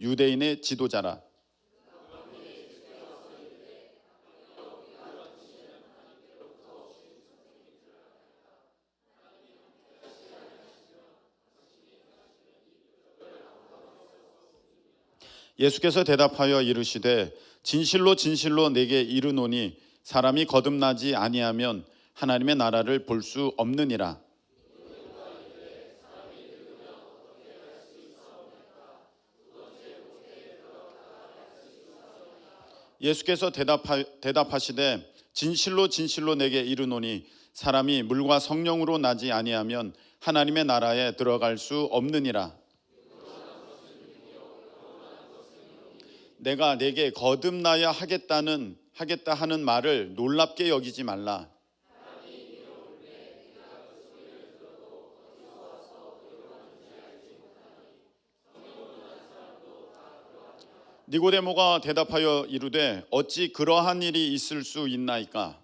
유대인의 지도자라. 예수께서 대답하여 이르시되 진실로 진실로 내게 이르노니 사람이 거듭나지 아니하면 하나님의 나라를 볼 수 없느니라. 예수께서 대답하시되 진실로 진실로 내게 이르노니 사람이 물과 성령으로 나지 아니하면 하나님의 나라에 들어갈 수 없느니라. 내가 내게 거듭나야 하겠다 하는 말을 놀랍게 여기지 말라. 니고데모가 대답하여 이르되 어찌 그러한 일이 있을 수 있나이까?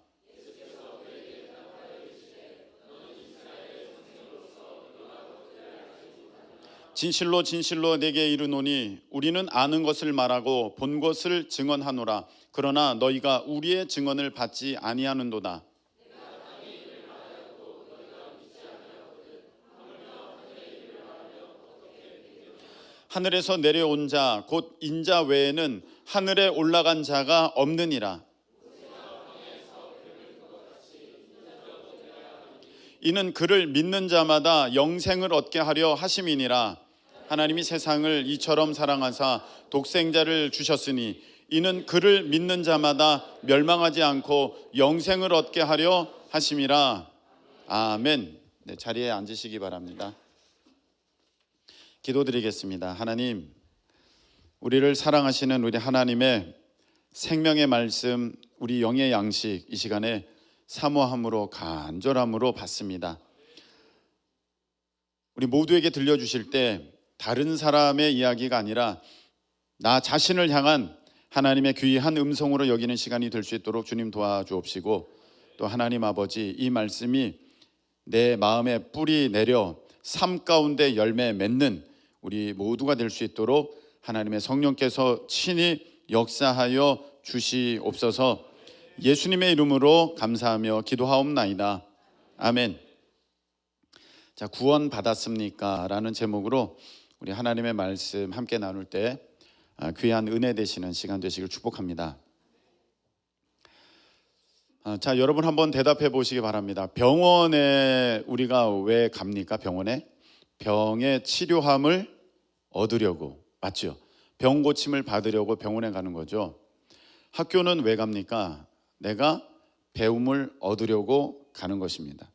진실로 진실로 내게 이르노니 우리는 아는 것을 말하고 본 것을 증언하노라. 그러나 너희가 우리의 증언을 받지 아니하는도다. 하늘에서 내려온 자 곧 인자 외에는 하늘에 올라간 자가 없느니라. 이는 그를 믿는 자마다 영생을 얻게 하려 하심이니라. 하나님이 세상을 이처럼 사랑하사 독생자를 주셨으니 이는 그를 믿는 자마다 멸망하지 않고 영생을 얻게 하려 하심이라. 아멘. 네, 자리에 앉으시기 바랍니다. 기도드리겠습니다. 하나님, 우리를 사랑하시는 우리 하나님의 생명의 말씀, 우리 영의 양식 이 시간에 사모함으로 간절함으로 받습니다. 우리 모두에게 들려주실 때 다른 사람의 이야기가 아니라 나 자신을 향한 하나님의 귀한 음성으로 여기는 시간이 될 수 있도록 주님 도와주옵시고, 또 하나님 아버지 이 말씀이 내 마음에 뿌리 내려 삶 가운데 열매 맺는 우리 모두가 될 수 있도록 하나님의 성령께서 친히 역사하여 주시옵소서. 예수님의 이름으로 감사하며 기도하옵나이다. 아멘. 자, 구원 받았습니까? 라는 제목으로 우리 하나님의 말씀 함께 나눌 때 귀한 은혜 되시는 시간 되시길 축복합니다. 자, 여러분 한번 대답해 보시기 바랍니다. 병원에 우리가 왜 갑니까? 병의 치료함을 얻으려고, 맞죠? 병 고침을 받으려고 병원에 가는 거죠. 학교는 왜 갑니까? 내가 배움을 얻으려고 가는 것입니다.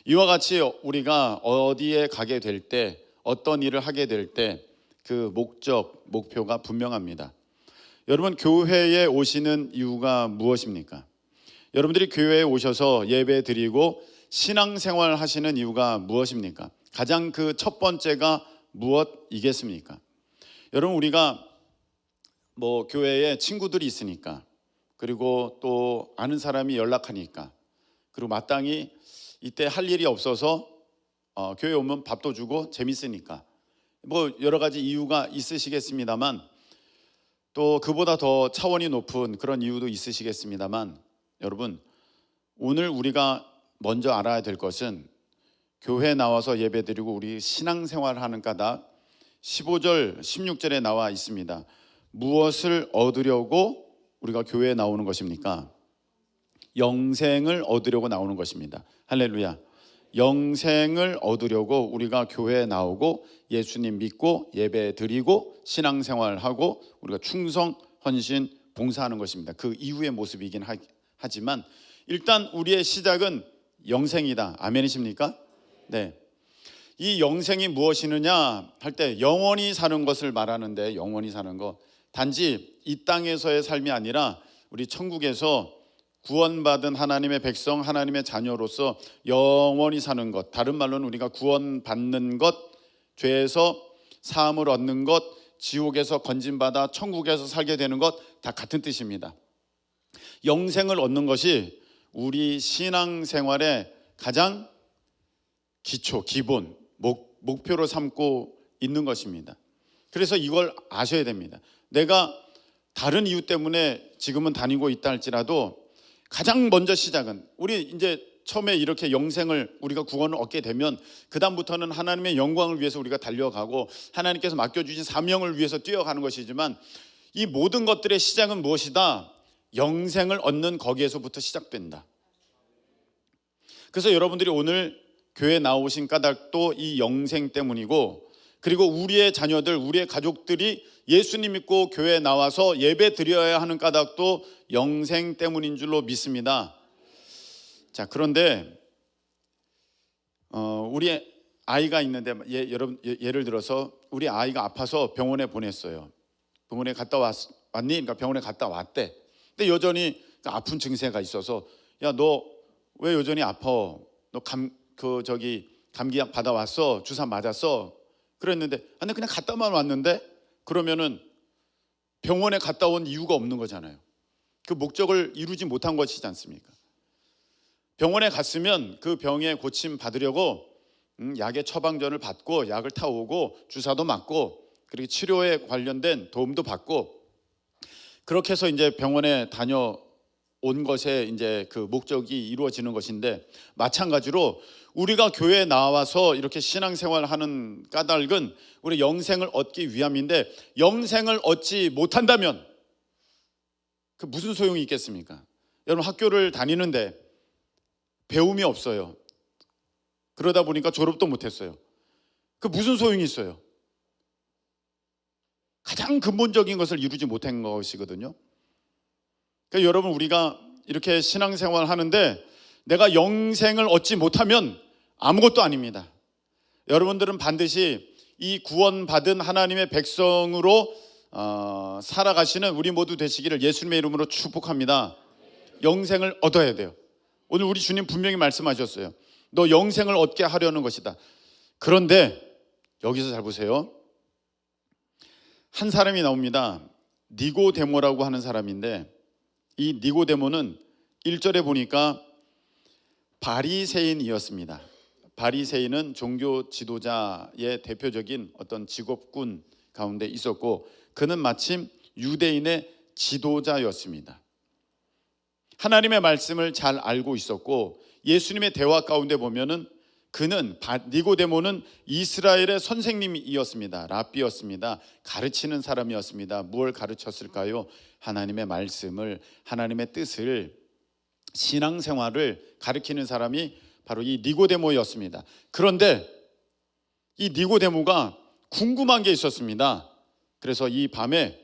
이와 같이 우리가 어디에 가게 될 때, 어떤 일을 하게 될 때 그 목표가 분명합니다. 여러분, 교회에 오시는 이유가 무엇입니까? 여러분들이 교회에 오셔서 예배 드리고 신앙생활 하시는 이유가 무엇입니까? 가장 그 첫 번째가 무엇이겠습니까? 여러분, 우리가 교회에 친구들이 있으니까, 그리고 또 아는 사람이 연락하니까, 그리고 마땅히 이때 할 일이 없어서 교회 오면 밥도 주고 재밌으니까, 여러 가지 이유가 있으시겠습니다만, 또 그보다 더 차원이 높은 그런 이유도 있으시겠습니다만, 여러분, 오늘 우리가 먼저 알아야 될 것은 교회에 나와서 예배드리고 우리 신앙생활 하는 까닭 15절 16절에 나와 있습니다. 무엇을 얻으려고 우리가 교회에 나오는 것입니까? 영생을 얻으려고 나오는 것입니다. 할렐루야. 영생을 얻으려고 우리가 교회에 나오고 예수님 믿고 예배 드리고 신앙생활하고 우리가 충성, 헌신, 봉사하는 것입니다. 그 이후의 모습이긴 하지만 일단 우리의 시작은 영생이다. 아멘이십니까? 네. 이 영생이 무엇이느냐 할 때 영원히 사는 것을 말하는데, 영원히 사는 것, 단지 이 땅에서의 삶이 아니라 우리 천국에서 구원받은 하나님의 백성, 하나님의 자녀로서 영원히 사는 것, 다른 말로는 우리가 구원받는 것, 죄에서 사함을 얻는 것, 지옥에서 건진받아 천국에서 살게 되는 것, 다 같은 뜻입니다. 영생을 얻는 것이 우리 신앙생활의 가장 기초, 기본, 목표로 삼고 있는 것입니다. 그래서 이걸 아셔야 됩니다. 내가 다른 이유 때문에 지금은 다니고 있다 할지라도 가장 먼저 시작은, 우리 이제 처음에 이렇게 영생을, 우리가 구원을 얻게 되면 그 다음부터는 하나님의 영광을 위해서 우리가 달려가고 하나님께서 맡겨주신 사명을 위해서 뛰어가는 것이지만, 이 모든 것들의 시작은 무엇이다? 영생을 얻는 거기에서부터 시작된다. 그래서 여러분들이 오늘 교회 나오신 까닭도 이 영생 때문이고, 그리고 우리의 자녀들, 우리의 가족들이 예수님 믿고 교회에 나와서 예배 드려야 하는 까닭도 영생 때문인 줄로 믿습니다. 자, 그런데 우리 아이가 있는데, 여러분 예를 들어서 우리 아이가 아파서 병원에 보냈어요. 병원에 갔다 왔니? 그러니까 병원에 갔다 왔대. 근데 여전히 그 아픈 증세가 있어서, 야, 너 왜 여전히 아파? 너 감기약 받아왔어? 주사 맞았어? 그랬는데, 아니 그냥 갔다만 왔는데, 그러면은 병원에 갔다 온 이유가 없는 거잖아요. 그 목적을 이루지 못한 것이지 않습니까? 병원에 갔으면 그 병에 고침 받으려고 약의 처방전을 받고 약을 타오고 주사도 맞고, 그리고 치료에 관련된 도움도 받고, 그렇게 해서 이제 병원에 다녀온 것에 이제 그 목적이 이루어지는 것인데, 마찬가지로 우리가 교회에 나와서 이렇게 신앙생활하는 까닭은 우리 영생을 얻기 위함인데, 영생을 얻지 못한다면 그 무슨 소용이 있겠습니까? 여러분 학교를 다니는데 배움이 없어요. 그러다 보니까 졸업도 못했어요. 그 무슨 소용이 있어요? 가장 근본적인 것을 이루지 못한 것이거든요. 그러니까 여러분, 우리가 이렇게 신앙생활 하는데 내가 영생을 얻지 못하면 아무것도 아닙니다. 여러분들은 반드시 이 구원받은 하나님의 백성으로 살아가시는 우리 모두 되시기를 예수님의 이름으로 축복합니다. 영생을 얻어야 돼요. 오늘 우리 주님 분명히 말씀하셨어요. 너 영생을 얻게 하려는 것이다. 그런데 여기서 잘 보세요. 한 사람이 나옵니다. 니고데모라고 하는 사람인데, 이 니고데모는 1절에 보니까 바리새인이었습니다. 바리새인은 종교 지도자의 대표적인 어떤 직업군 가운데 있었고, 그는 마침 유대인의 지도자였습니다. 하나님의 말씀을 잘 알고 있었고, 예수님의 대화 가운데 보면은 니고데모는 이스라엘의 선생님이었습니다. 랍비였습니다. 가르치는 사람이었습니다. 무엇을 가르쳤을까요? 하나님의 말씀을, 하나님의 뜻을, 신앙생활을 가르치는 사람이 바로 이 니고데모였습니다. 그런데 이 니고데모가 궁금한 게 있었습니다. 그래서 이 밤에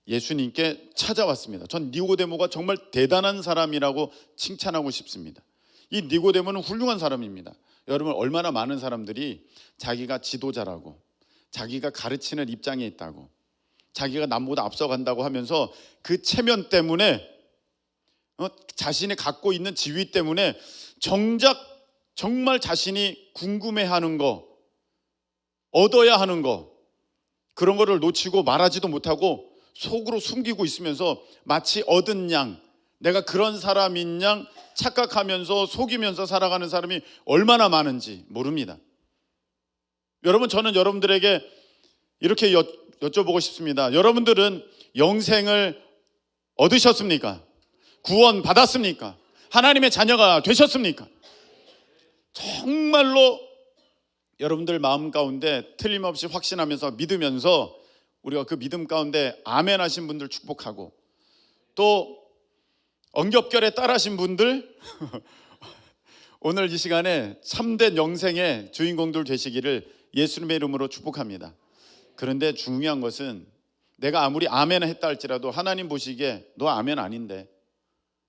예수님께 찾아왔습니다. 전 니고데모가 정말 대단한 사람이라고 칭찬하고 싶습니다. 이 니고데모는 훌륭한 사람입니다. 여러분, 얼마나 많은 사람들이 자기가 지도자라고, 자기가 가르치는 입장에 있다고, 자기가 남보다 앞서간다고 하면서 그 체면 때문에, 자신이 갖고 있는 지위 때문에 정작 정말 자신이 궁금해하는 거, 얻어야 하는 거, 그런 거를 놓치고 말하지도 못하고 속으로 숨기고 있으면서 마치 얻은 양, 내가 그런 사람인 양 착각하면서 속이면서 살아가는 사람이 얼마나 많은지 모릅니다. 여러분, 저는 여러분들에게 이렇게 여쭤보고 싶습니다. 여러분들은 영생을 얻으셨습니까? 구원 받았습니까? 하나님의 자녀가 되셨습니까? 정말로 여러분들 마음 가운데 틀림없이 확신하면서 믿으면서 우리가 그 믿음 가운데 아멘 하신 분들 축복하고, 또 엉겹결에 따라하신 분들 오늘 이 시간에 참된 영생의 주인공들 되시기를 예수님의 이름으로 축복합니다. 그런데 중요한 것은 내가 아무리 아멘 했다 할지라도 하나님 보시기에 너 아멘 아닌데,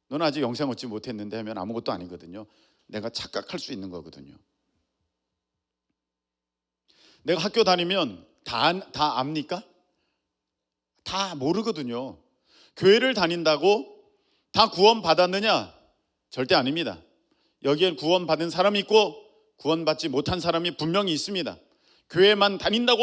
너는 아직 영생 얻지 못했는데 하면 아무것도 아니거든요. 내가 착각할 수 있는 거거든요. 내가 학교 다니면 다 압니까? 다 모르거든요. 교회를 다닌다고 다 구원 받았느냐? 절대 아닙니다. 여기엔 구원 받은 사람이 있고 구원 받지 못한 사람이 분명히 있습니다. 교회만 다닌다고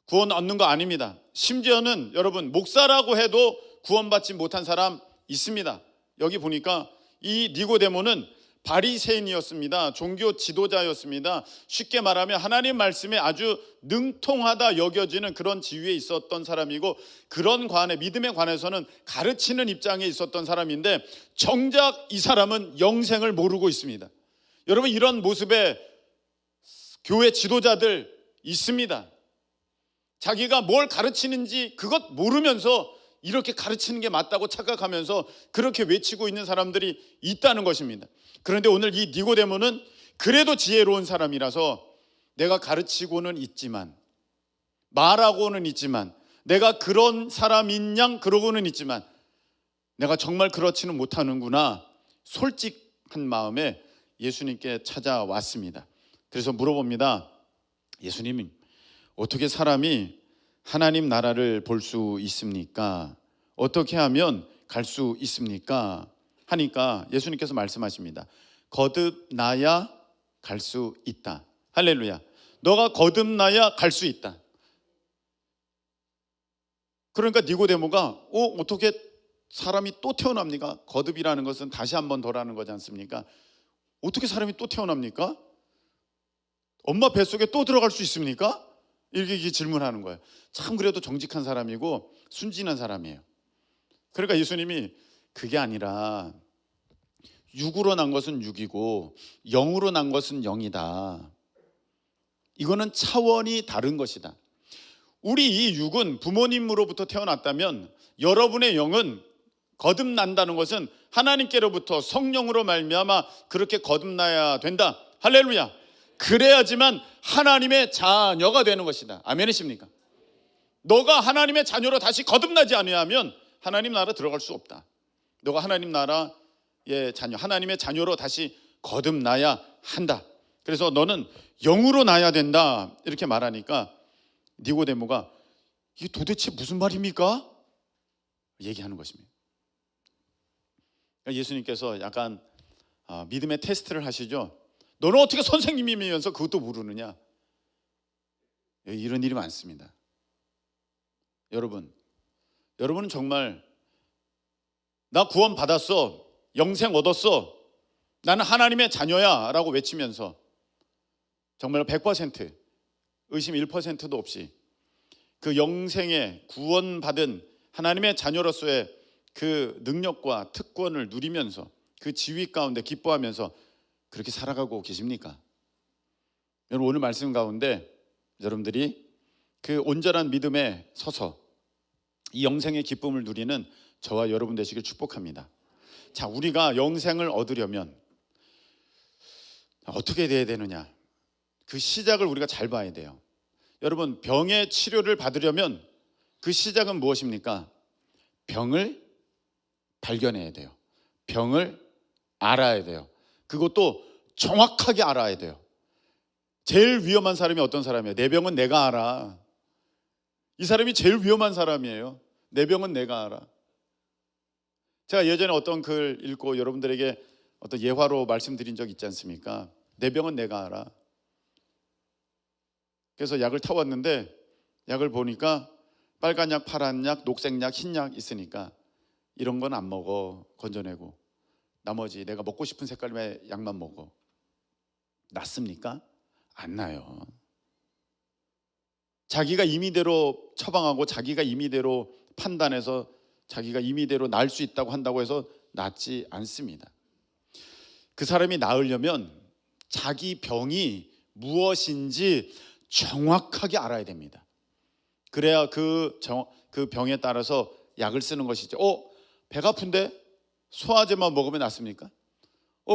구원 얻는 거 아닙니다. 심지어는 여러분, 목사라고 해도 구원 받지 못한 사람 있습니다. 여기 보니까 이 니고데모는 바리새인이었습니다. 종교 지도자였습니다. 쉽게 말하면 하나님 말씀에 아주 능통하다 여겨지는 그런 지위에 있었던 사람이고, 그런 관에, 믿음에 관해서는 가르치는 입장에 있었던 사람인데, 정작 이 사람은 영생을 모르고 있습니다. 여러분, 이런 모습의 교회 지도자들 있습니다. 자기가 뭘 가르치는지 그것 모르면서 이렇게 가르치는 게 맞다고 착각하면서 그렇게 외치고 있는 사람들이 있다는 것입니다. 그런데 오늘 이 니고데모는 그래도 지혜로운 사람이라서, 내가 가르치고는 있지만, 말하고는 있지만, 내가 그런 사람인 양 그러고는 있지만 내가 정말 그렇지는 못하는구나, 솔직한 마음에 예수님께 찾아왔습니다. 그래서 물어봅니다. 예수님, 어떻게 사람이 하나님 나라를 볼 수 있습니까? 어떻게 하면 갈 수 있습니까? 하니까 예수님께서 말씀하십니다. 거듭나야 갈 수 있다. 할렐루야. 너가 거듭나야 갈 수 있다. 그러니까 니고데모가 어떻게 사람이 또 태어납니까? 거듭이라는 것은 다시 한번 더라는 거지 않습니까? 어떻게 사람이 또 태어납니까? 엄마 뱃속에 또 들어갈 수 있습니까? 이렇게 질문하는 거예요. 참 그래도 정직한 사람이고 순진한 사람이에요. 그러니까 예수님이 그게 아니라 육으로 난 것은 육이고 영으로 난 것은 영이다. 이거는 차원이 다른 것이다. 우리 이 육은 부모님으로부터 태어났다면 여러분의 영은 거듭난다는 것은 하나님께로부터 성령으로 말미암아 그렇게 거듭나야 된다. 할렐루야. 그래야지만 하나님의 자녀가 되는 것이다. 아멘이십니까? 너가 하나님의 자녀로 다시 거듭나지 않으면 하나님 나라 들어갈 수 없다. 너가 하나님 나라의 자녀, 하나님의 자녀로 다시 거듭나야 한다. 그래서 너는 영으로 나야 된다. 이렇게 말하니까 니고데모가 이게 도대체 무슨 말입니까? 얘기하는 것입니다. 예수님께서 약간 믿음의 테스트를 하시죠. 너는 어떻게 선생님이면서 그것도 모르느냐? 이런 일이 많습니다. 여러분은 정말 나 구원 받았어, 영생 얻었어, 나는 하나님의 자녀야 라고 외치면서 정말 100% 의심 1%도 없이 그 영생의 구원받은 하나님의 자녀로서의 그 능력과 특권을 누리면서 그 지위 가운데 기뻐하면서 그렇게 살아가고 계십니까? 여러분, 오늘 말씀 가운데 여러분들이 그 온전한 믿음에 서서 이 영생의 기쁨을 누리는 저와 여러분 되시길 축복합니다. 자, 우리가 영생을 얻으려면 어떻게 돼야 되느냐? 그 시작을 우리가 잘 봐야 돼요. 여러분, 병의 치료를 받으려면 그 시작은 무엇입니까? 병을 발견해야 돼요. 병을 알아야 돼요. 그것도 정확하게 알아야 돼요. 제일 위험한 사람이 어떤 사람이에요? 내 병은 내가 알아. 이 사람이 제일 위험한 사람이에요. 내 병은 내가 알아. 제가 예전에 어떤 글 읽고 여러분들에게 어떤 예화로 말씀드린 적 있지 않습니까? 내 병은 내가 알아. 그래서 약을 타왔는데 약을 보니까 빨간 약, 파란 약, 녹색 약, 흰 약 있으니까 이런 건 안 먹어, 건져내고 나머지 내가 먹고 싶은 색깔의 약만 먹어. 낫습니까? 안 나요. 자기가 임의대로 처방하고 자기가 임의대로 판단해서 자기가 임의대로 나을 수 있다고 한다고 해서 낫지 않습니다. 그 사람이 나으려면 자기 병이 무엇인지 정확하게 알아야 됩니다. 그래야 그 병에 따라서 약을 쓰는 것이죠. 배가 아픈데 소화제만 먹으면 낫습니까?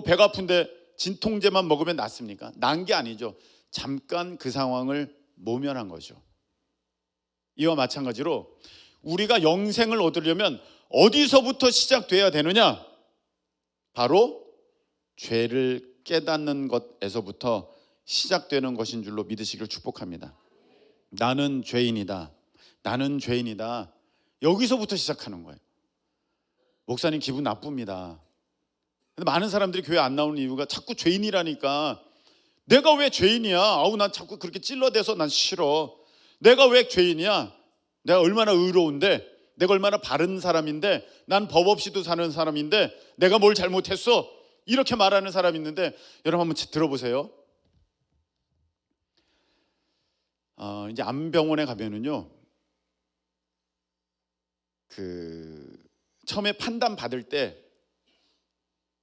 배가 아픈데 진통제만 먹으면 낫습니까? 난 게 아니죠. 잠깐 그 상황을 모면한 거죠. 이와 마찬가지로 우리가 영생을 얻으려면 어디서부터 시작돼야 되느냐? 바로 죄를 깨닫는 것에서부터 시작되는 것인 줄로 믿으시길 축복합니다. 나는 죄인이다. 나는 죄인이다. 여기서부터 시작하는 거예요. 목사님 기분 나쁩니다. 근데 많은 사람들이 교회 안 나오는 이유가 자꾸 죄인이라니까. 내가 왜 죄인이야? 난 자꾸 그렇게 찔러대서 난 싫어. 내가 왜 죄인이야? 내가 얼마나 의로운데, 내가 얼마나 바른 사람인데, 난 법 없이도 사는 사람인데 내가 뭘 잘못했어? 이렇게 말하는 사람이 있는데 여러분 한번 들어보세요. 이제 암병원에 가면은요, 처음에 판단 받을 때,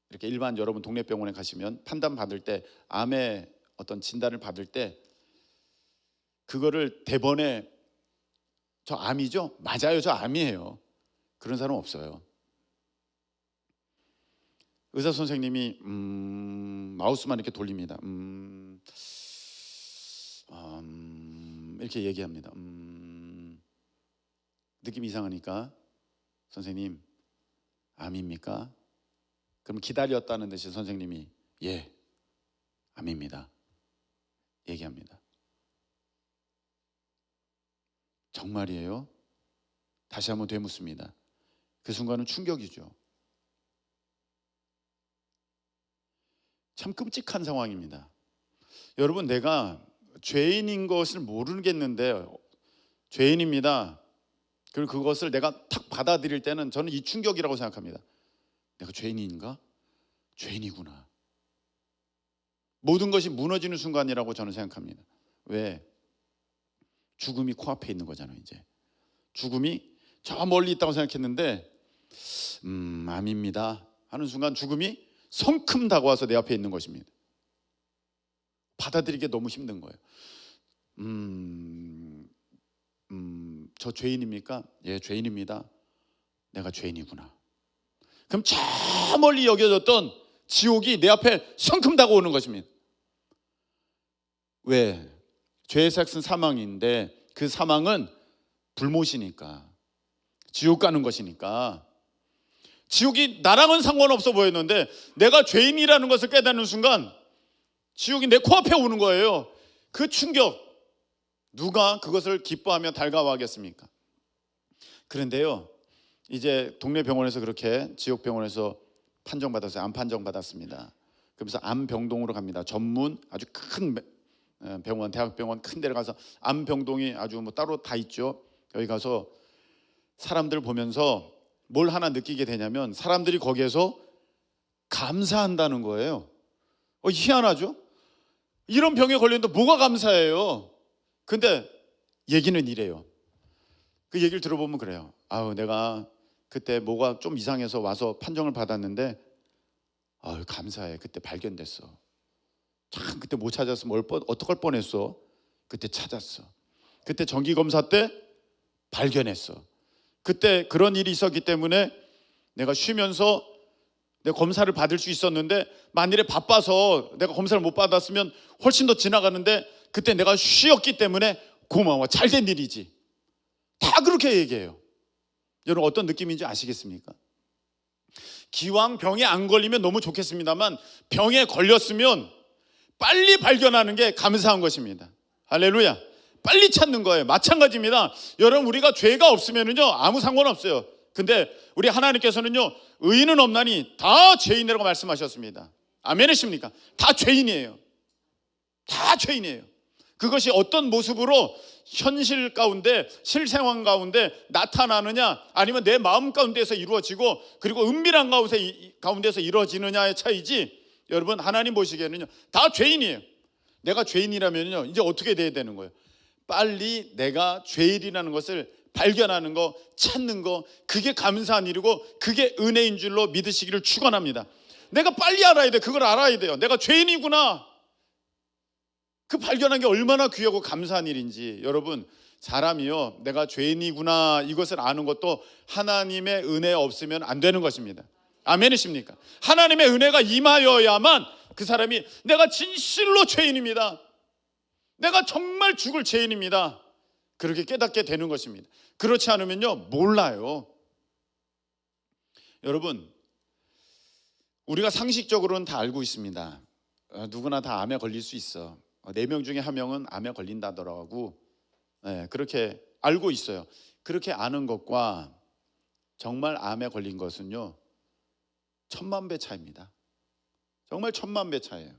이렇게 일반 여러분 동네 병원에 가시면 판단 받을 때, 암의 어떤 진단을 받을 때 그거를 대번에 저 암이죠? 맞아요, 저 암이에요. 그런 사람 없어요. 의사 선생님이 마우스만 이렇게 돌립니다. 이렇게 얘기합니다. 느낌이 이상하니까 선생님 암입니까? 그럼 기다렸다는 듯이 선생님이 예, 암입니다 얘기합니다. 정말이에요? 다시 한번 되묻습니다. 그 순간은 충격이죠. 참 끔찍한 상황입니다. 여러분, 내가 죄인인 것을 모르겠는데 죄인입니다. 그리고 그것을 내가 탁 받아들일 때는 저는 이 충격이라고 생각합니다. 내가 죄인인가? 죄인이구나. 모든 것이 무너지는 순간이라고 저는 생각합니다. 왜? 죽음이 코앞에 있는 거잖아요. 이제 죽음이 저 멀리 있다고 생각했는데 암입니다 하는 순간 죽음이 성큼 다가와서 내 앞에 있는 것입니다. 받아들이기 너무 힘든 거예요. 저 죄인입니까? 예, 죄인입니다. 내가 죄인이구나. 그럼 저 멀리 여겨졌던 지옥이 내 앞에 성큼 다가오는 것입니다. 왜? 죄의 삭은 사망인데 그 사망은 불못이니까, 지옥 가는 것이니까. 지옥이 나랑은 상관없어 보였는데 내가 죄인이라는 것을 깨닫는 순간 지옥이 내 코앞에 오는 거예요. 그 충격, 누가 그것을 기뻐하며 달가워하겠습니까? 그런데요, 이제 동네 병원에서 그렇게 지옥 병원에서 판정받았어요. 암 판정받았습니다. 그래서 암병동으로 갑니다. 전문 아주 큰 병원, 대학병원 큰 데를 가서 암병동이 아주 뭐 따로 다 있죠. 여기 가서 사람들 보면서 뭘 하나 느끼게 되냐면 사람들이 거기에서 감사한다는 거예요. 희한하죠? 이런 병에 걸렸는데 뭐가 감사해요? 근데 얘기는 이래요. 그 얘기를 들어보면 그래요. 내가 그때 뭐가 좀 이상해서 와서 판정을 받았는데 감사해. 그때 발견됐어. 참 그때 못 찾았으면 어떡할 뻔했어. 그때 찾았어. 그때 정기검사 때 발견했어. 그때 그런 일이 있었기 때문에 내가 쉬면서 내 검사를 받을 수 있었는데 만일에 바빠서 내가 검사를 못 받았으면 훨씬 더 지나가는데 그때 내가 쉬었기 때문에 고마워. 잘된 일이지. 다 그렇게 얘기해요. 여러분 어떤 느낌인지 아시겠습니까? 기왕 병에 안 걸리면 너무 좋겠습니다만 병에 걸렸으면 빨리 발견하는 게 감사한 것입니다. 할렐루야. 빨리 찾는 거예요. 마찬가지입니다. 여러분 우리가 죄가 없으면은요 아무 상관없어요. 근데 우리 하나님께서는요 의인은 없나니 다 죄인이라고 말씀하셨습니다. 아멘이십니까? 다 죄인이에요. 다 죄인이에요. 그것이 어떤 모습으로 현실 가운데 실생활 가운데 나타나느냐 아니면 내 마음 가운데서 이루어지고 그리고 은밀한 가운데서 이루어지느냐의 차이지, 여러분 하나님 보시기에는요 다 죄인이에요. 내가 죄인이라면요 이제 어떻게 돼야 되는 거예요? 빨리 내가 죄인이라는 것을 발견하는 거, 찾는 거, 그게 감사한 일이고 그게 은혜인 줄로 믿으시기를 축원합니다. 내가 빨리 알아야 돼. 그걸 알아야 돼요. 내가 죄인이구나. 그 발견한 게 얼마나 귀하고 감사한 일인지. 여러분 사람이요 내가 죄인이구나 이것을 아는 것도 하나님의 은혜 없으면 안 되는 것입니다. 아멘이십니까? 하나님의 은혜가 임하여야만 그 사람이 내가 진실로 죄인입니다. 내가 정말 죽을 죄인입니다. 그렇게 깨닫게 되는 것입니다. 그렇지 않으면요 몰라요. 여러분 우리가 상식적으로는 다 알고 있습니다. 누구나 다 암에 걸릴 수 있어. 4명 중에 1명은 암에 걸린다더라고. 그렇게 알고 있어요. 그렇게 아는 것과 정말 암에 걸린 것은요 1000만 배 차이입니다. 정말 1000만 배 차이예요.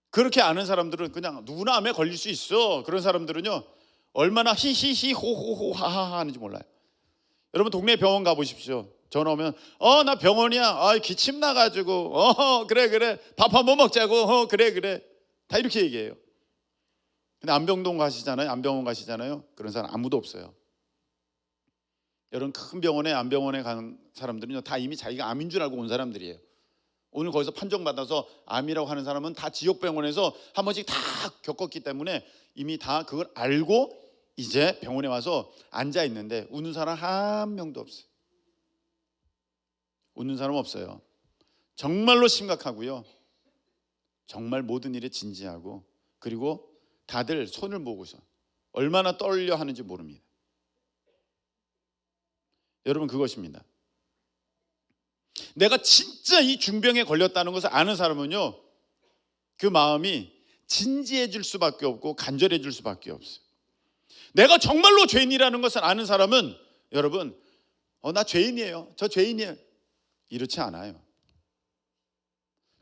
그렇게 아는 사람들은 그냥 누구나 암에 걸릴 수 있어. 그런 사람들은요 얼마나 히히히 호호호 하하하 하는지 몰라요. 여러분 동네 병원 가보십시오. 전화 오면 나 병원이야. 기침 나가지고 그래 밥 한번 먹자고. 그래 다 이렇게 얘기해요. 근데 안병동 가시잖아요. 안병원 가시잖아요. 그런 사람 아무도 없어요. 여러분 큰 병원에 안병원에 간 사람들은요 다 이미 자기가 암인 줄 알고 온 사람들이에요. 오늘 거기서 판정받아서 암이라고 하는 사람은 다 지역병원에서 한 번씩 다 겪었기 때문에 이미 다 그걸 알고 이제 병원에 와서 앉아 있는데 웃는 사람 한 명도 없어요. 웃는 사람 없어요. 정말로 심각하고요. 정말 모든 일에 진지하고 그리고 다들 손을 모으고서 얼마나 떨려 하는지 모릅니다. 여러분 그것입니다. 내가 진짜 이 중병에 걸렸다는 것을 아는 사람은요 그 마음이 진지해질 수밖에 없고 간절해질 수밖에 없어요. 내가 정말로 죄인이라는 것을 아는 사람은 여러분 나 죄인이에요. 저 죄인이에요. 이렇지 않아요.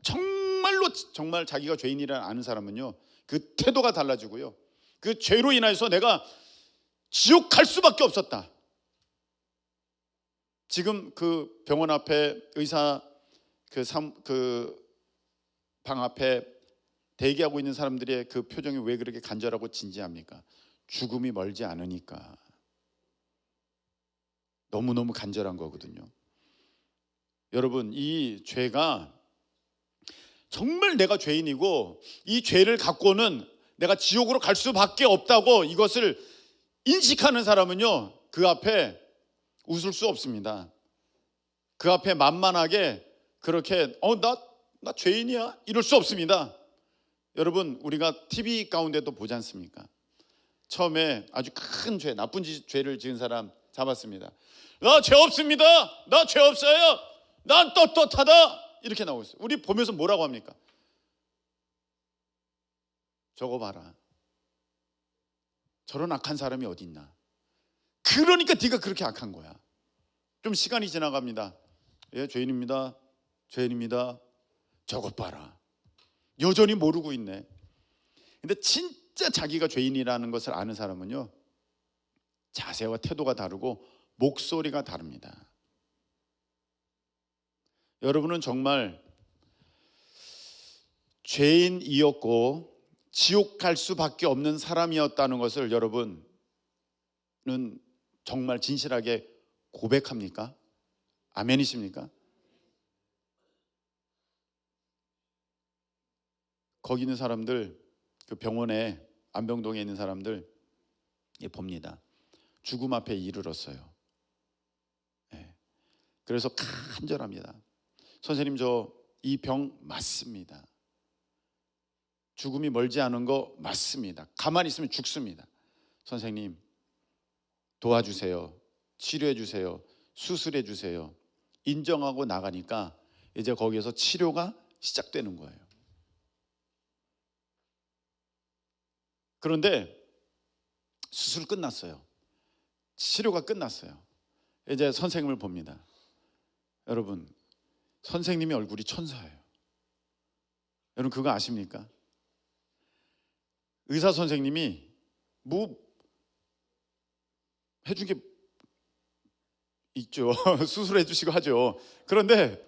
정말로 정말 자기가 죄인이라는 아는 사람은요 그 태도가 달라지고요. 그 죄로 인해서 내가 지옥 갈 수밖에 없었다. 지금 그 병원 앞에 의사 그 방 앞에 대기하고 있는 사람들의 그 표정이 왜 그렇게 간절하고 진지합니까? 죽음이 멀지 않으니까. 너무너무 간절한 거거든요. 여러분 이 죄가 정말 내가 죄인이고 이 죄를 갖고는 내가 지옥으로 갈 수밖에 없다고 이것을 인식하는 사람은요 그 앞에 웃을 수 없습니다. 그 앞에 만만하게 그렇게 나 죄인이야 이럴 수 없습니다. 여러분 우리가 TV 가운데도 보지 않습니까? 처음에 아주 큰 죄, 나쁜 죄를 지은 사람 잡았습니다. 나 죄 없습니다. 나 죄 없어요. 난 떳떳하다. 이렇게 나오고 있어요. 우리 보면서 뭐라고 합니까? 저거 봐라. 저런 악한 사람이 어디 있나. 그러니까 네가 그렇게 악한 거야. 좀 시간이 지나갑니다. 예, 죄인입니다. 죄인입니다. 저것 봐라. 여전히 모르고 있네. 근데 진짜 자기가 죄인이라는 것을 아는 사람은요 자세와 태도가 다르고 목소리가 다릅니다. 여러분은 정말 죄인이었고 지옥 갈 수밖에 없는 사람이었다는 것을 여러분은 정말 진실하게 고백합니까? 아멘이십니까? 거기 있는 사람들, 그 병원에 안병동에 있는 사람들 봅니다. 죽음 앞에 이르렀어요. 네. 그래서 간절합니다. 선생님 저 이 병 맞습니다. 죽음이 멀지 않은 거 맞습니다. 가만히 있으면 죽습니다. 선생님 도와주세요. 치료해 주세요. 수술해 주세요. 인정하고 나가니까 이제 거기에서 치료가 시작되는 거예요. 그런데 수술 끝났어요. 치료가 끝났어요. 이제 선생님을 봅니다. 여러분 선생님의 얼굴이 천사예요. 여러분 그거 아십니까? 의사 선생님이 뭐 해준 게 있죠. 수술해 주시고 하죠. 그런데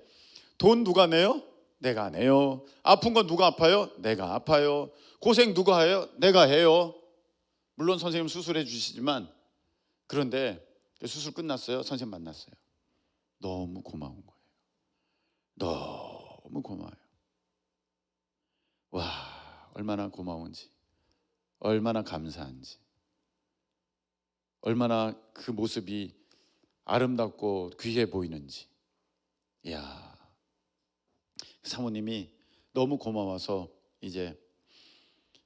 돈 누가 내요? 내가 내요. 아픈 건 누가 아파요? 내가 아파요. 고생 누가 해요? 내가 해요. 물론 선생님 수술해 주시지만 그런데 수술 끝났어요. 선생님 만났어요. 너무 고마운 거예요. 너무 고마워요. 와, 얼마나 고마운지, 얼마나 감사한지, 얼마나 그 모습이 아름답고 귀해 보이는지. 이야, 사모님이 너무 고마워서 이제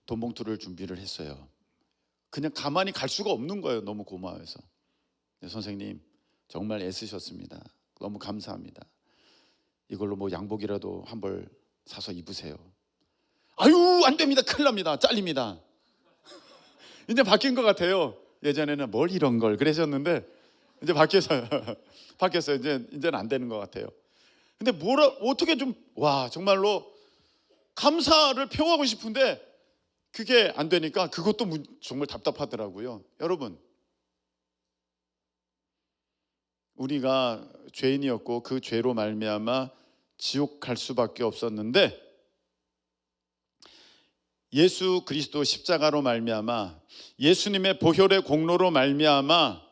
돈 봉투를 준비를 했어요. 그냥 가만히 갈 수가 없는 거예요. 너무 고마워서. 선생님 정말 애쓰셨습니다. 너무 감사합니다. 이걸로 뭐 양복이라도 한 벌 사서 입으세요. 아유 안 됩니다. 큰일 납니다. 잘립니다. 이제 바뀐 것 같아요. 예전에는 뭘 이런 걸 그러셨는데 이제 바뀌었어요. 이제는 안 되는 것 같아요. 근데 어떻게 좀 정말로 감사를 표하고 싶은데 그게 안 되니까 그것도 정말 답답하더라고요. 여러분 우리가 죄인이었고 그 죄로 말미암아 지옥 갈 수밖에 없었는데 예수 그리스도 십자가로 말미암아 예수님의 보혈의 공로로 말미암아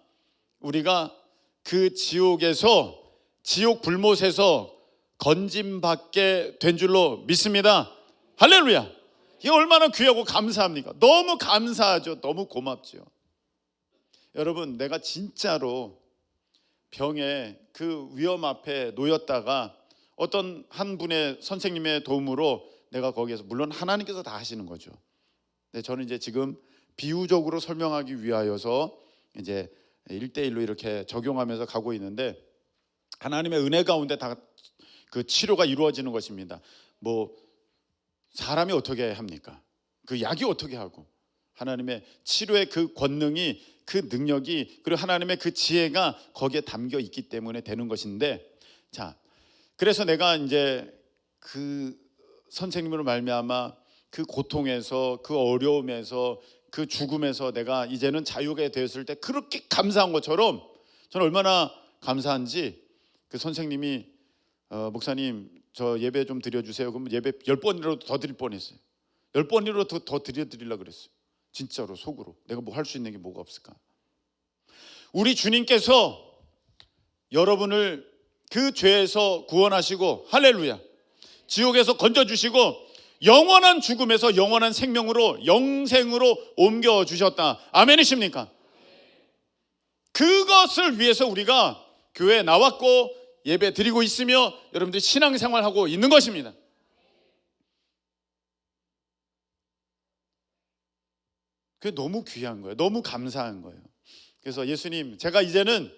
우리가 그 지옥에서 지옥 불못에서 건짐받게 된 줄로 믿습니다. 할렐루야. 이게 얼마나 귀하고 감사합니까? 너무 감사하죠. 너무 고맙죠. 여러분, 내가 진짜로 병에 그 위험 앞에 놓였다가 어떤 한 분의 선생님의 도움으로 내가 거기에서, 물론 하나님께서 다 하시는 거죠. 근데 저는 이제 지금 비유적으로 설명하기 위하여서 이제 1대1로 이렇게 적용하면서 가고 있는데, 하나님의 은혜 가운데 다 그 치료가 이루어지는 것입니다. 뭐 사람이 어떻게 합니까? 그 약이 어떻게 하고, 하나님의 치료의 그 권능이, 그 능력이, 그리고 하나님의 그 지혜가 거기에 담겨 있기 때문에 되는 것인데, 자, 그래서 내가 이제 그 선생님으로 말미암아 그 고통에서, 그 어려움에서, 그 죽음에서 내가 이제는 자유가 되었을 때 그렇게 감사한 것처럼, 저는 얼마나 감사한지, 그 선생님이 목사님 저 예배 좀 드려주세요. 그러면 예배 10번이라도 더 드릴 뻔했어요. 10번이라도 더 드리려고 그랬어요. 진짜로 속으로 내가 뭐 할 수 있는 게 뭐가 없을까. 우리 주님께서 여러분을 그 죄에서 구원하시고, 할렐루야, 지옥에서 건져주시고 영원한 죽음에서 영원한 생명으로, 영생으로 옮겨주셨다. 아멘이십니까? 그것을 위해서 우리가 교회에 나왔고 예배 드리고 있으며 여러분들이 신앙생활하고 있는 것입니다. 그게 너무 귀한 거예요. 너무 감사한 거예요. 그래서 예수님, 제가 이제는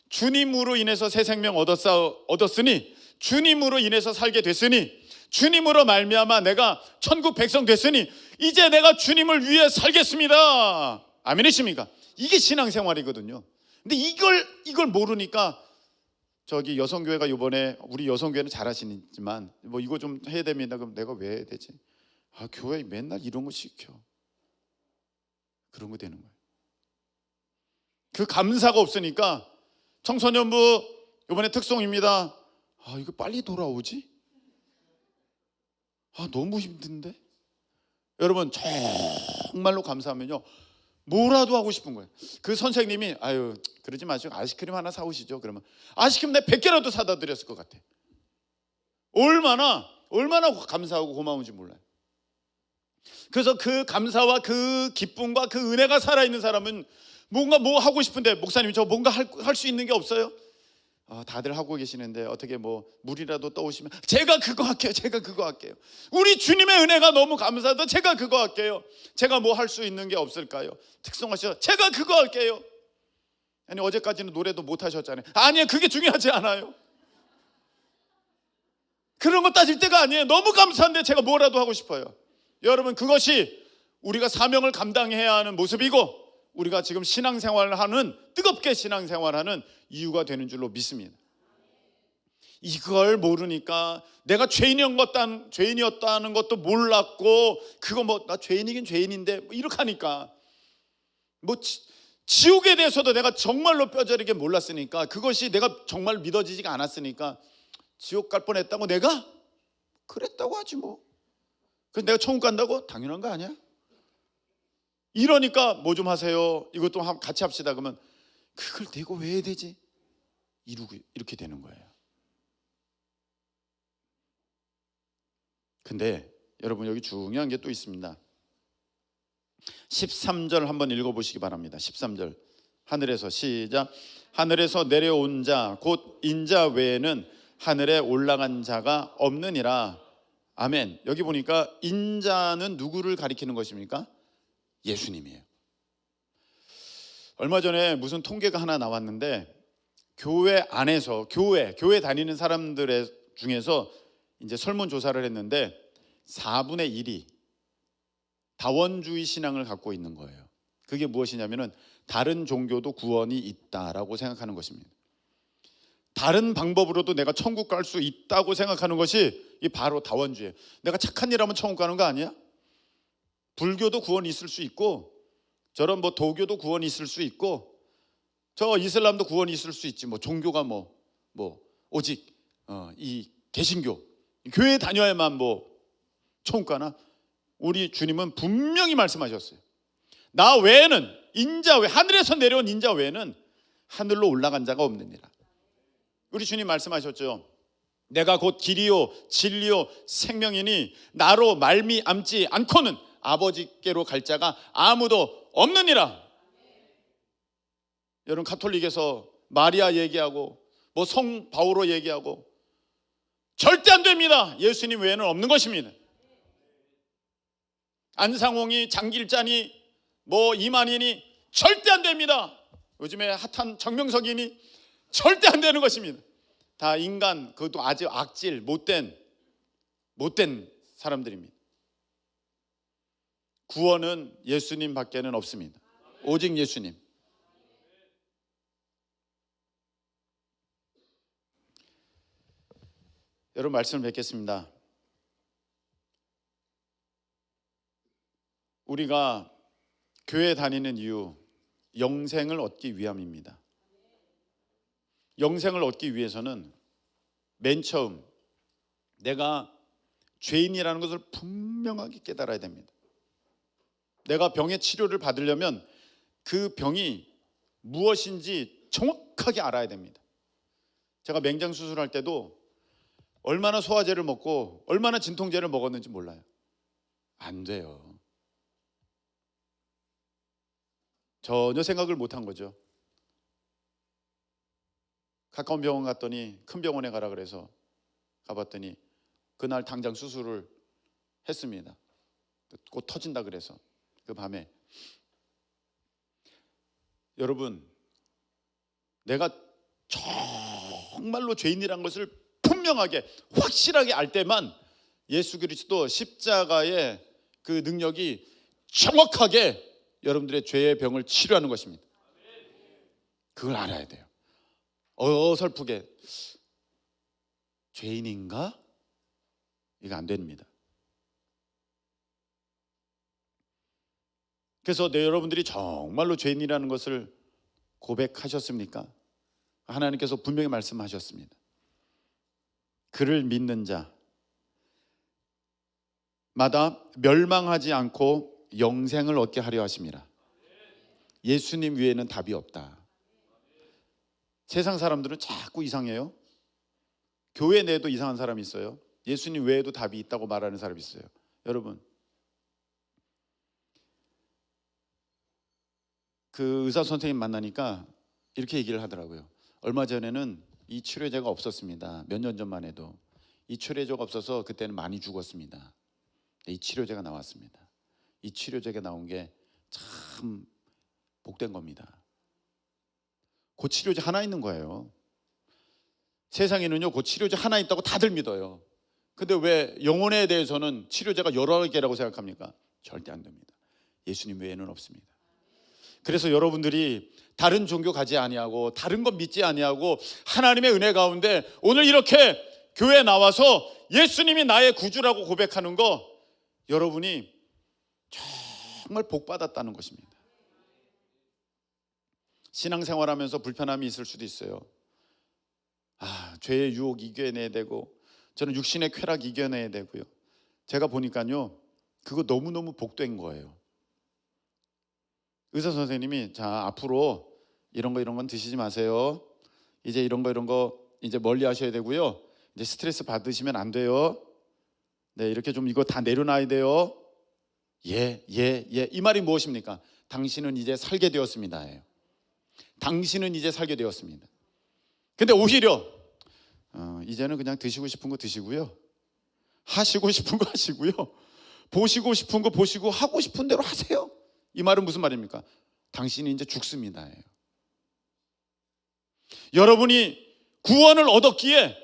주님으로 인해서 새 생명 얻었으니, 주님으로 인해서 살게 됐으니, 주님으로 말미암아 내가 천국 백성 됐으니 이제 내가 주님을 위해 살겠습니다. 아멘이십니까? 이게 신앙생활이거든요. 근데 이걸 모르니까, 저기 여성교회가 이번에, 우리 여성교회는 잘하시지만 뭐 이거 좀 해야 됩니다. 그럼 내가 왜 해야 되지? 아, 교회 맨날 이런 거 시켜. 그런 거 되는 거예요. 그 감사가 없으니까 청소년부 이번에 특송입니다. 아, 이거 빨리 돌아오지? 아, 너무 힘든데? 여러분, 정말로 감사하면요, 뭐라도 하고 싶은 거예요. 그 선생님이 아유 그러지 마시고 아이스크림 하나 사오시죠. 그러면 아이스크림 내가 100개라도 사다 드렸을 것 같아. 얼마나 감사하고 고마운지 몰라요. 그래서 그 감사와 그 기쁨과 그 은혜가 살아있는 사람은 뭔가 뭐 하고 싶은데, 목사님 저 뭔가 할 수 있는 게 없어요? 다들 하고 계시는데 어떻게 뭐 물이라도 떠오시면 제가 그거 할게요. 우리 주님의 은혜가 너무 감사하다. 제가 그거 할게요. 제가 뭐 할 수 있는 게 없을까요? 특성하셔서 제가 그거 할게요. 아니, 어제까지는 노래도 못 하셨잖아요. 아니에요, 그게 중요하지 않아요. 그런 거 따질 때가 아니에요. 너무 감사한데 제가 뭐라도 하고 싶어요. 여러분, 그것이 우리가 사명을 감당해야 하는 모습이고, 우리가 지금 신앙생활을 하는, 뜨겁게 신앙생활하는 이유가 되는 줄로 믿습니다. 이걸 모르니까 내가 죄인이었다는 것도 몰랐고, 그거 뭐 나 죄인이긴 죄인인데 뭐 이렇게 하니까, 뭐 지옥에 대해서도 내가 정말로 뼈저리게 몰랐으니까, 그것이 내가 정말 믿어지지가 않았으니까 지옥 갈 뻔했다고 내가 그랬다고 하지 뭐. 그래서 내가 천국 간다고? 당연한 거 아니야? 이러니까 뭐 좀 하세요. 이것도 같이 합시다. 그러면 그걸 내가 왜 해야 되지? 이렇게 되는 거예요. 근데 여러분, 여기 중요한 게 또 있습니다. 13절 한번 읽어보시기 바랍니다. 13절 하늘에서, 시작. 하늘에서 내려온 자 곧 인자 외에는 하늘에 올라간 자가 없느니라. 아멘. 여기 보니까 인자는 누구를 가리키는 것입니까? 예수님이에요. 얼마 전에 무슨 통계가 하나 나왔는데, 교회 안에서 교회 다니는 사람들 중에서 이제 설문조사를 했는데 4분의 1이 다원주의 신앙을 갖고 있는 거예요. 그게 무엇이냐면은 다른 종교도 구원이 있다라고 생각하는 것입니다. 다른 방법으로도 내가 천국 갈 수 있다고 생각하는 것이 이 바로 다원주의예요. 내가 착한 일 하면 천국 가는 거 아니야? 불교도 구원이 있을 수 있고, 저런 뭐 도교도 구원이 있을 수 있고, 저 이슬람도 구원이 있을 수 있지. 뭐 종교가 오직 이 개신교 교회 다녀야만 천국가나? 우리 주님은 분명히 말씀하셨어요. 나 외에는 인자 외 하늘에서 내려온 인자 외에는 하늘로 올라간 자가 없느니라. 우리 주님 말씀하셨죠. 내가 곧 길이요 진리요 생명이니 나로 말미암지 않고는 아버지께로 갈 자가 아무도 없느니라. 여러분 가톨릭에서 마리아 얘기하고 성 바오로 얘기하고 절대 안 됩니다. 예수님 외에는 없는 것입니다. 안상홍이 장길자니 이만희니 절대 안 됩니다. 요즘에 핫한 정명석이니 절대 안 되는 것입니다. 다 인간, 그것도 아주 악질 못된 사람들입니다. 구원은 예수님 밖에는 없습니다. 오직 예수님. 여러분 말씀을 뵙겠습니다. 우리가 교회 다니는 이유, 영생을 얻기 위함입니다. 영생을 얻기 위해서는 맨 처음 내가 죄인이라는 것을 분명하게 깨달아야 됩니다. 내가 병의 치료를 받으려면 그 병이 무엇인지 정확하게 알아야 됩니다. 제가 맹장 수술할 때도 얼마나 소화제를 먹고 얼마나 진통제를 먹었는지 몰라요. 안 돼요. 전혀 생각을 못한 거죠. 가까운 병원 갔더니 큰 병원에 가라 그래서 가봤더니 그날 당장 수술을 했습니다. 곧 터진다 그래서 그 밤에. 여러분, 내가 정말로 죄인이란 것을 분명하게 확실하게 알 때만 예수 그리스도 십자가의 그 능력이 정확하게 여러분들의 죄의 병을 치료하는 것입니다. 그걸 알아야 돼요. 어설프게 죄인인가? 이거 안 됩니다. 그래서 여러분들이 정말로 죄인이라는 것을 고백하셨습니까? 하나님께서 분명히 말씀하셨습니다. 그를 믿는 자마다 멸망하지 않고 영생을 얻게 하려 하심이라. 예수님 외에는 답이 없다. 세상 사람들은 자꾸 이상해요. 교회 내에도 이상한 사람이 있어요. 예수님 외에도 답이 있다고 말하는 사람이 있어요. 여러분, 그 의사 선생님 만나니까 이렇게 얘기를 하더라고요. 얼마 전에는 이 치료제가 없었습니다. 몇 년 전만 해도 이 치료제가 없어서 그때는 많이 죽었습니다. 이 치료제가 나왔습니다. 이 치료제가 나온 게 참 복된 겁니다. 그 치료제 하나 있는 거예요. 세상에는요, 그 치료제 하나 있다고 다들 믿어요. 근데 왜 영혼에 대해서는 치료제가 여러 개라고 생각합니까? 절대 안 됩니다. 예수님 외에는 없습니다. 그래서 여러분들이 다른 종교 가지 아니하고 다른 것 믿지 아니하고 하나님의 은혜 가운데 오늘 이렇게 교회에 나와서 예수님이 나의 구주라고 고백하는 거, 여러분이 정말 복 받았다는 것입니다. 신앙생활하면서 불편함이 있을 수도 있어요. 죄의 유혹 이겨내야 되고 저는 육신의 쾌락 이겨내야 되고요. 제가 보니까요, 그거 너무너무 복된 거예요. 의사 선생님이 자, 앞으로 이런 건 드시지 마세요. 이제 이런 거 이제 멀리 하셔야 되고요. 이제 스트레스 받으시면 안 돼요. 네, 이렇게 좀 이거 다 내려놔야 돼요. 예. 이 말이 무엇입니까? 당신은 이제 살게 되었습니다. 당신은 이제 살게 되었습니다. 근데 오히려 이제는 그냥 드시고 싶은 거 드시고요. 하시고 싶은 거 하시고요. 보시고 싶은 거 보시고 하고 싶은 대로 하세요. 이 말은 무슨 말입니까? 당신이 이제 죽습니다. 여러분이 구원을 얻었기에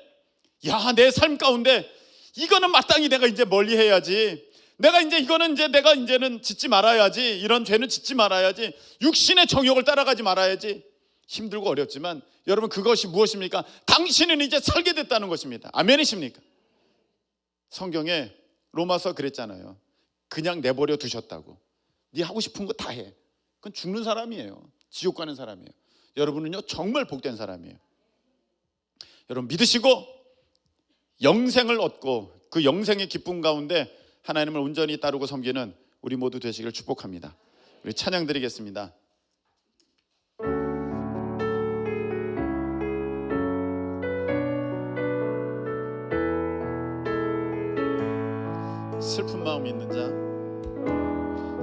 내 삶 가운데 이거는 마땅히 내가 이제 멀리 해야지. 내가 이제 이거는 이제 내가 이제는 짓지 말아야지. 이런 죄는 짓지 말아야지. 육신의 정욕을 따라가지 말아야지. 힘들고 어렵지만 여러분, 그것이 무엇입니까? 당신은 이제 살게 됐다는 것입니다. 아멘이십니까? 성경에 로마서 그랬잖아요. 그냥 내버려 두셨다고. 네 하고 싶은 거 다 해. 그건 죽는 사람이에요. 지옥 가는 사람이에요. 여러분은요 정말 복된 사람이에요. 여러분 믿으시고 영생을 얻고 그 영생의 기쁨 가운데 하나님을 온전히 따르고 섬기는 우리 모두 되시기를 축복합니다. 우리 찬양 드리겠습니다. 슬픈 마음 있는 자,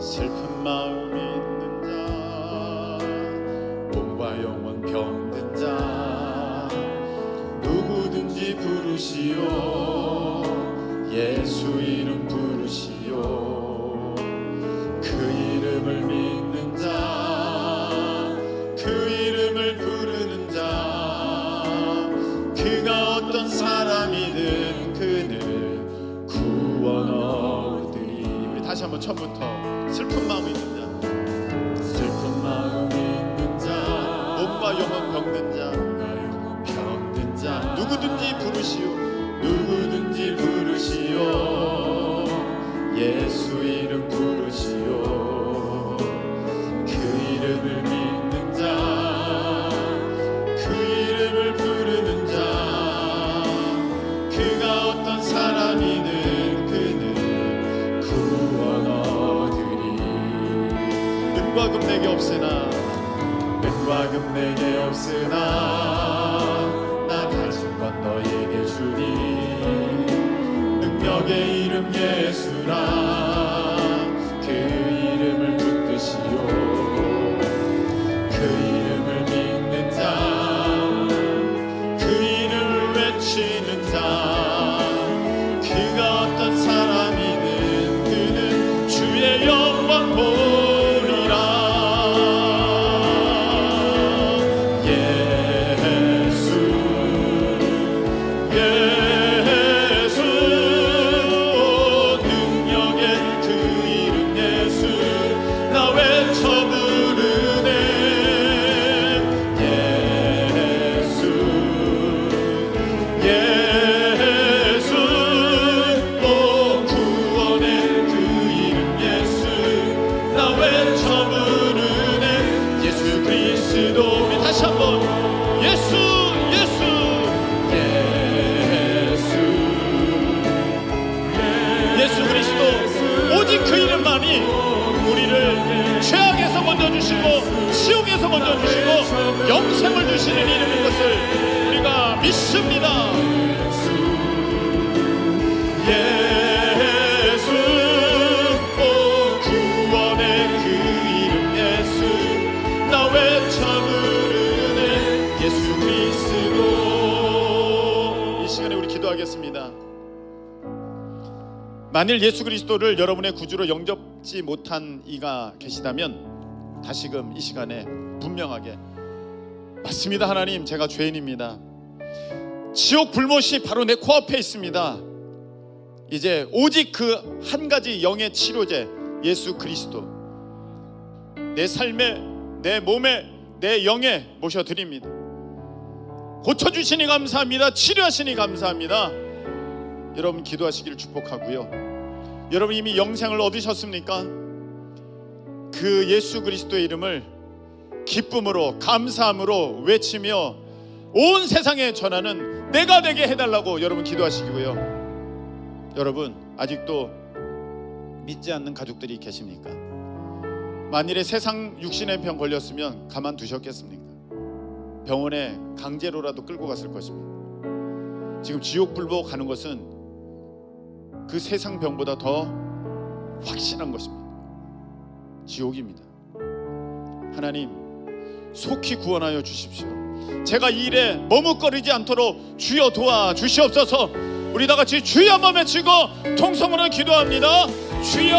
슬픈 마음 있는 자, 몸과 영혼 병든 자, 누구든지 부르시오. 예수 이름 부르시오. 그 이름을 믿는 자, 그 이름을 부르는 자, 그가 어떤 사람이든 그는 구원 얻으리. 우리 다시 한번 처음부터 슬픈 마음 있는 자, 슬픈 마음 있는 자, 몸과 영혼 병든 자, 병든 자, 누구든지 부르시오. 누구든지 부르시오. 예수 이름 부르시오. 그 이름을 믿는 자, 그 이름을 부르는 자, 그가 어떤 사람이든 그는 구원 얻으리. 은과 금 내게 없으나, 은과 금 내게 없으나 나 가진 건 너에게 주니. 능력의 이름 예수라. 그 이름을 붙드시오. 그 이름을 믿는 자, 그 이름을 외치는 자, 그가 어떤 사람이든 그는 주의 영광 보리라. 다시 한번 예수 예수 예수 예수 그리스도, 오직 그 이름만이 우리를 죄악에서 건져주시고 지옥에서 건져주시고 영생을 주시는 이름인 것을 우리가 믿습니다. 예수, 오 구원의 그 이름 예수, 나 외쳐 부르네 예수 그리스도. 이 시간에 우리 기도하겠습니다. 만일 예수 그리스도를 여러분의 구주로 영접지 못한 이가 계시다면 다시금 이 시간에 분명하게, 맞습니다 하나님, 제가 죄인입니다. 지옥 불못이 바로 내 코앞에 있습니다. 이제 오직 그 한 가지 영의 치료제 예수 그리스도, 내 삶에, 내 몸에, 내 영에 모셔드립니다. 고쳐주시니 감사합니다. 치료하시니 감사합니다. 여러분 기도하시기를 축복하고요. 여러분 이미 영생을 얻으셨습니까? 그 예수 그리스도의 이름을 기쁨으로 감사함으로 외치며 온 세상에 전하는 내가 되게 해달라고 여러분 기도하시고요. 여러분 아직도 믿지 않는 가족들이 계십니까? 만일에 세상 육신의 병 걸렸으면 가만두셨겠습니까? 병원에 강제로라도 끌고 갔을 것입니다. 지금 지옥 불보 가는 것은 그 세상 병보다 더 확실한 것입니다. 지옥입니다. 하나님 속히 구원하여 주십시오. 제가 이 일에 머뭇거리지 않도록 주여 도와주시옵소서. 우리 다같이 주여 한번 외치고 통성으로 기도합니다. 주여.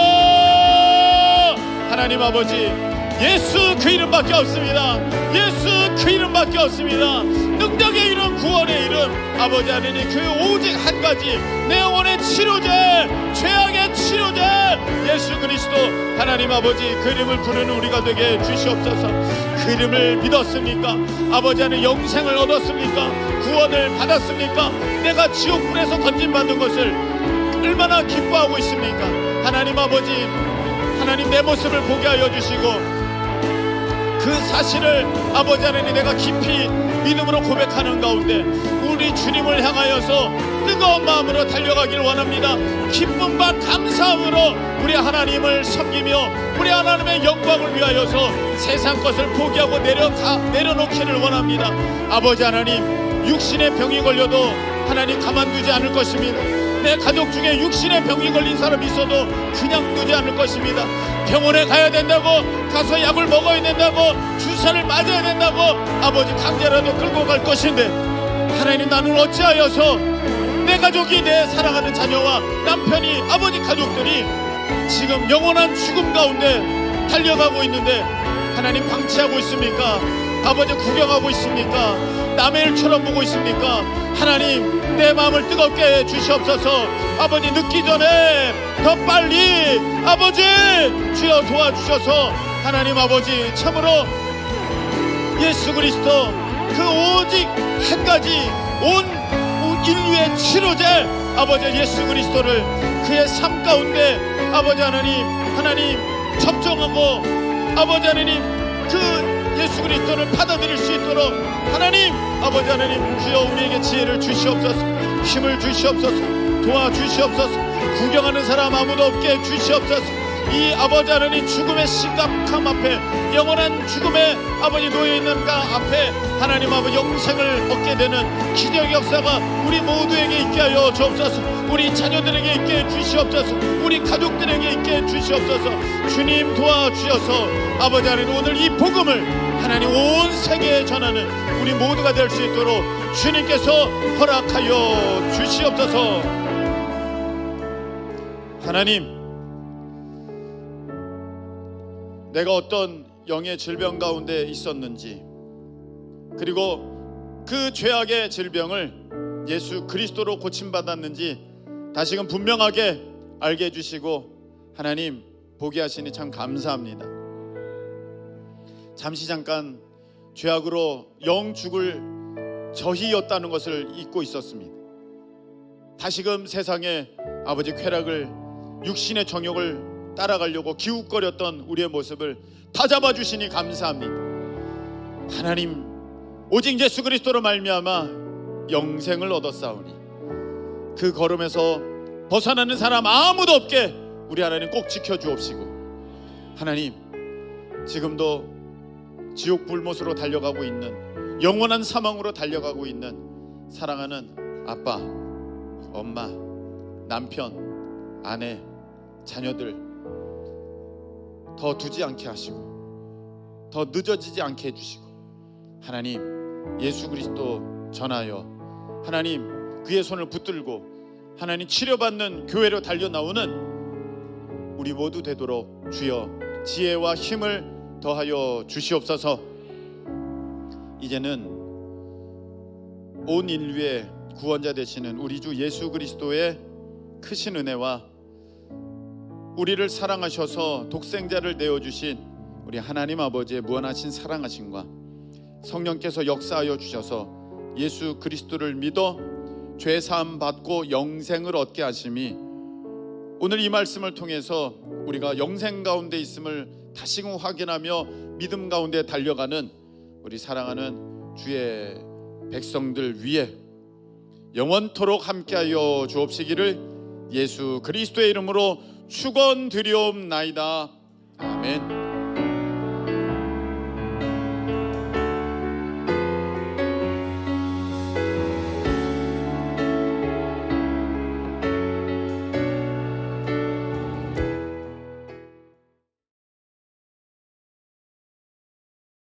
하나님 아버지, 예수 그 이름밖에 없습니다. 예수 그 이름밖에 없습니다. 능력의 이름, 구원의 이름, 아버지 하나님 그 오직 한 가지 내 영혼의 치료제, 죄악의 치료제 예수 그리스도. 하나님 아버지 그 이름을 부르는 우리가 되게 주시옵소서. 그 이름을 믿었습니까? 아버지 하나님 영생을 얻었습니까? 구원을 받았습니까? 내가 지옥불에서 던짐받은 것을 얼마나 기뻐하고 있습니까? 하나님 아버지, 하나님 내 모습을 보게 하여 주시고 그 사실을 아버지 하나님 내가 깊이 믿음으로 고백하는 가운데 우리 주님을 향하여서 뜨거운 마음으로 달려가기를 원합니다. 기쁨과 감사함으로 우리 하나님을 섬기며 우리 하나님의 영광을 위하여서 세상 것을 포기하고 내려놓기를 원합니다. 아버지 하나님, 육신의 병이 걸려도 하나님 가만두지 않을 것입니다. 내 가족 중에 육신의 병이 걸린 사람이 있어도 그냥 두지 않을 것입니다. 병원에 가야 된다고, 가서 약을 먹어야 된다고, 주사를 맞아야 된다고 아버지 강제라도 끌고 갈 것인데, 하나님, 나는 어찌하여서 내 가족이, 내 사랑하는 자녀와 남편이, 아버지 가족들이 지금 영원한 죽음 가운데 달려가고 있는데 하나님 방치하고 있습니까? 아버지 구경하고 있습니까? 남의 일처럼 보고 있습니까? 하나님, 내 마음을 뜨겁게 해 주시옵소서. 아버지, 늦기 전에 더 빨리 아버지 주여 도와주셔서 하나님 아버지, 참으로 예수 그리스도 그 오직 한 가지 온 인류의 치료제 아버지 예수 그리스도를 그의 삶 가운데 아버지 하나님 접종하고 아버지 하나님 그 예수 그리스도를 받아들일 수 있도록 하나님 아버지 하나님 주여 우리에게 지혜를 주시옵소서. 힘을 주시옵소서. 도와주시옵소서. 구경하는 사람 아무도 없게 주시옵소서. 이 아버지 하나님 죽음의 심각함 앞에, 영원한 죽음의 아버지 놓여있는가 앞에 하나님 아버지 영생을 얻게 되는 기적의 역사가 우리 모두에게 있게 하여 주옵소서. 우리 자녀들에게 있게 해 주시옵소서. 우리 가족들에게 있게 해 주시옵소서. 주님 도와주셔서 아버지 하나님 오늘 이 복음을 하나님 온 세계에 전하는 우리 모두가 될 수 있도록 주님께서 허락하여 주시옵소서. 하나님, 내가 어떤 영의 질병 가운데 있었는지, 그리고 그 죄악의 질병을 예수 그리스도로 고침받았는지 다시금 분명하게 알게 해주시고 하나님 보게 하시니 참 감사합니다. 잠시 잠깐 죄악으로 영 죽을 저희였다는 것을 잊고 있었습니다. 다시금 세상의 아버지 쾌락을, 육신의 정욕을 따라가려고 기웃거렸던 우리의 모습을 다 잡아주시니 감사합니다. 하나님, 오직 예수 그리스도로 말미암아 영생을 얻었사오니 그 걸음에서 벗어나는 사람 아무도 없게 우리 하나님 꼭 지켜주옵시고, 하나님 지금도 지옥 불못으로 달려가고 있는, 영원한 사망으로 달려가고 있는 사랑하는 아빠, 엄마, 남편, 아내, 자녀들 더 두지 않게 하시고 더 늦어지지 않게 해주시고, 하나님 예수 그리스도 전하여 하나님 그의 손을 붙들고 하나님 치료받는 교회로 달려나오는 우리 모두 되도록 주여 지혜와 힘을 더하여 주시옵소서. 이제는 온 인류의 구원자 되시는 우리 주 예수 그리스도의 크신 은혜와 우리를 사랑하셔서 독생자를 내어주신 우리 하나님 아버지의 무한하신 사랑하심과 성령께서 역사하여 주셔서 예수 그리스도를 믿어 죄사함 받고 영생을 얻게 하심이 오늘 이 말씀을 통해서 우리가 영생 가운데 있음을 다시금 확인하며 믿음 가운데 달려가는 우리 사랑하는 주의 백성들 위에 영원토록 함께하여 주옵시기를 예수 그리스도의 이름으로 축원드리옵나이다. 아멘.